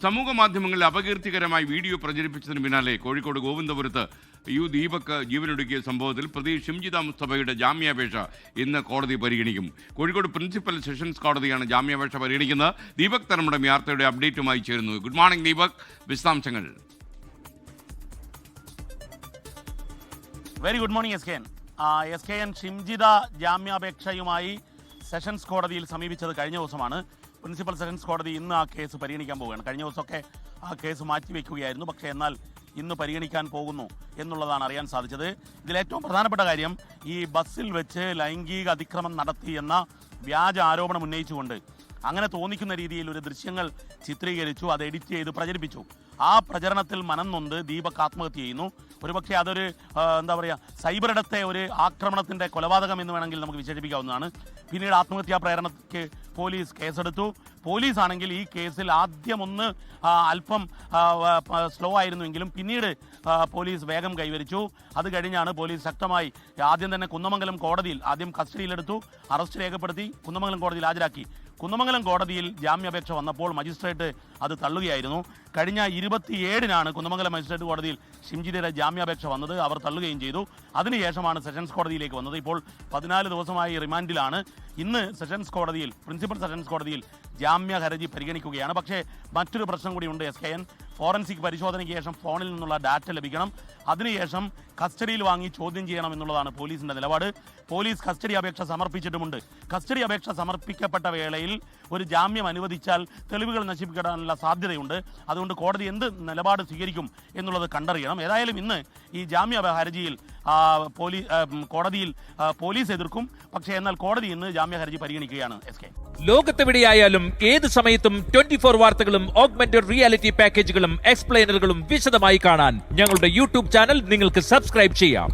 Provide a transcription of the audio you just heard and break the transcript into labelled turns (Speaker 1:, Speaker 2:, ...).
Speaker 1: സമൂഹ മാധ്യമങ്ങളിൽ അപകീർത്തികരമായി വീഡിയോ പ്രചരിപ്പിച്ചതിന് പിന്നാലെ കോഴിക്കോട് ഗോവിന്ദപുരത്ത് ദീപക് ജീവനൊടുക്കിയ സംഭവത്തിൽ പ്രതി ഷിംജിത മുസ്തഫയുടെ ജാമ്യാപേക്ഷ ഇന്ന് കോടതി പരിഗണിക്കും. കോഴിക്കോട് പ്രിൻസിപ്പൽ സെഷൻസ് കോടതിയാണ് ജാമ്യാപേക്ഷ പരിഗണിക്കുന്നത്. ദീപക് തരമുടം വാർത്തയുടെ അപ്ഡേറ്റുമായി ചേരുന്നു. ഗുഡ് മോർണിംഗ് ദീപക്, വിശദാംശങ്ങൾ.
Speaker 2: Very good morning S K N Shimjitha ജാമ്യാപേക്ഷയുമായി സെഷൻസ് കോടതിയിൽ സമീപിച്ചത് കഴിഞ്ഞ ദിവസമാണ്. പ്രിൻസിപ്പൽ സെഷൻസ് കോടതി ഇന്ന് ആ കേസ് പരിഗണിക്കാൻ പോവുകയാണ്. കഴിഞ്ഞ ദിവസമൊക്കെ ആ കേസ് മാറ്റിവെക്കുകയായിരുന്നു. പക്ഷേ എന്നാൽ ഇന്ന് പരിഗണിക്കാൻ പോകുന്നു എന്നുള്ളതാണ് അറിയാൻ സാധിച്ചത്. ഇതിലേറ്റവും പ്രധാനപ്പെട്ട കാര്യം, ഈ ബസ്സിൽ വെച്ച് ലൈംഗിക അതിക്രമം നടത്തി എന്ന വ്യാജ ആരോപണം ഉന്നയിച്ചുകൊണ്ട് അങ്ങനെ തോന്നിക്കുന്ന രീതിയിൽ ഒരു ദൃശ്യങ്ങൾ ചിത്രീകരിച്ചു, അത് എഡിറ്റ് ചെയ്ത് പ്രചരിപ്പിച്ചു. ആ പ്രചരണത്തിൽ മനം നൊന്ത് ദീപക് ആത്മഹത്യ ചെയ്യുന്നു. ഒരുപക്ഷെ അതൊരു സൈബറിടത്തെ ഒരു ആക്രമണത്തിൻ്റെ കൊലപാതകം എന്ന് വേണമെങ്കിൽ നമുക്ക് വിശേഷിപ്പിക്കാവുന്നതാണ്. പിന്നീട് ആത്മഹത്യാ പ്രേരണയ്ക്ക് പോലീസ് കേസെടുത്തു. പോലീസ് ആണെങ്കിൽ ഈ കേസിൽ ആദ്യം ഒന്ന് അല്പം സ്ലോ ആയിരുന്നുവെങ്കിലും പിന്നീട് പോലീസ് വേഗം കൈവരിച്ചു. അത് കഴിഞ്ഞാണ് പോലീസ് ശക്തമായി ആദ്യം തന്നെ കുന്നമംഗലം കോടതിയിൽ ആദ്യം കസ്റ്റഡിയിലെടുത്തു, അറസ്റ്റ് രേഖപ്പെടുത്തി കുന്നമംഗലം കോടതിയിൽ ഹാജരാക്കി. കുന്നമംഗലം കോടതിയിൽ ജാമ്യാപേക്ഷ വന്നപ്പോൾ മജിസ്ട്രേറ്റ് അത് തള്ളുകയായിരുന്നു. കഴിഞ്ഞ 27-നാണ് കുന്നമംഗലം മജിസ്ട്രേറ്റ് കോടതിയിൽ ഷിംജിതയുടെ ജാമ്യാപേക്ഷ വന്നത്. അവർ തള്ളുകയും ചെയ്തു. അതിനുശേഷമാണ് സെഷൻസ് കോടതിയിലേക്ക് വന്നത്. ഇപ്പോൾ 14 ദിവസമായി റിമാൻഡിലാണ്. ഇന്ന് സെഷൻസ് കോടതിയിൽ, പ്രിൻസിപ്പൽ സെഷൻസ് കോടതിയിൽ ജാമ്യ ഹർജി പരിഗണിക്കുകയാണ്. പക്ഷേ മറ്റൊരു പ്രശ്നം കൂടിയുണ്ട് SKN. ഫോറൻസിക് പരിശോധനയ്ക്ക് ശേഷം ഫോണിൽ നിന്നുള്ള ഡാറ്റ ലഭിക്കണം. അതിനുശേഷം കസ്റ്റഡിയിൽ വാങ്ങി ചോദ്യം ചെയ്യണം എന്നുള്ളതാണ് പോലീസിന്റെ നിലപാട്. പോലീസ് കസ്റ്റഡി അപേക്ഷ സമർപ്പിച്ചിട്ടുമുണ്ട്. കസ്റ്റഡി അപേക്ഷ സമർപ്പിക്കപ്പെട്ട വേളയിൽ ഒരു ജാമ്യം അനുവദിച്ചാൽ തെളിവുകൾ നശിപ്പിക്കാനുള്ള സാധ്യതയുണ്ട്. അതുകൊണ്ട് കോടതി എന്ത് നിലപാട് സ്വീകരിക്കും എന്നുള്ളത് കണ്ടറിയണം. ഏതായാലും ഇന്ന് ഈ ജാമ്യ ഹർജിയിൽ കോടതിയിൽ പോലീസ് എതിർക്കും. പക്ഷേ എന്നാൽ കോടതി ഇന്ന് ജാമ്യ ഹർജി പരിഗണിക്കുകയാണ്.
Speaker 3: ലോകത്തെവിടെയായാലും ഏത് സമയത്തും 24 വാർത്തകളും ഓഗ്മെന്റഡ് റിയാലിറ്റി പാക്കേജുകളും എക്സ്പ്ലെയിനറുകളും വിശദമായി കാണാൻ ഞങ്ങളുടെ യൂട്യൂബ് ചാനൽ നിങ്ങൾക്ക് സബ്സ്ക്രൈബ് ചെയ്യാം.